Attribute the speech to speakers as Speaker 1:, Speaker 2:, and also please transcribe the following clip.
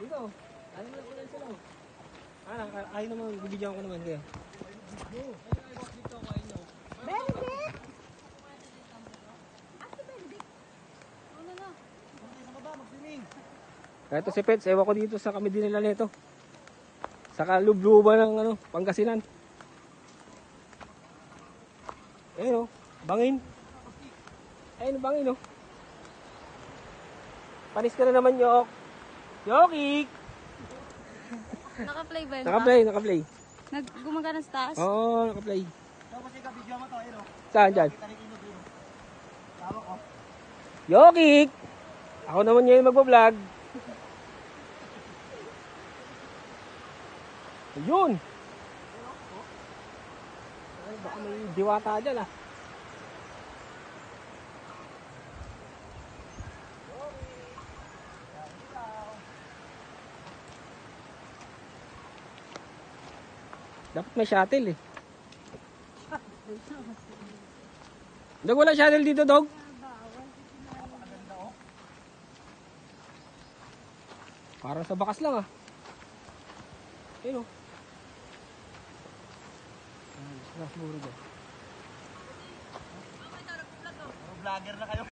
Speaker 1: Dito. Ano na ko lang sila. Ayaw naman, bibigyan ko naman kayo.
Speaker 2: Benedict! Ate Benedict? Ano na?
Speaker 1: Ito si Pets, ewan ko dito sa kami din nila nito. Sa kalubluban ng Pangasinan. Ayun bangin. Ayun bangin Panis ka na naman, Yok. Yokik!
Speaker 2: Naka-play ba yun?
Speaker 1: Naka-play.
Speaker 2: Gumagana sa taas?
Speaker 1: Oo, naka-play.
Speaker 3: Tapos ikaw, video mo to, ayun.
Speaker 1: Saan dyan?
Speaker 3: Tawag ko.
Speaker 1: Yokik! Ako naman ngayon magbablog. Ayun! Ay, baka may diwata dyan Dapat may shuttle Dog, wala shuttle dito, Dog. Parang sa bakas lang Ayun Siguro dyan.
Speaker 3: Vlogger na kayo.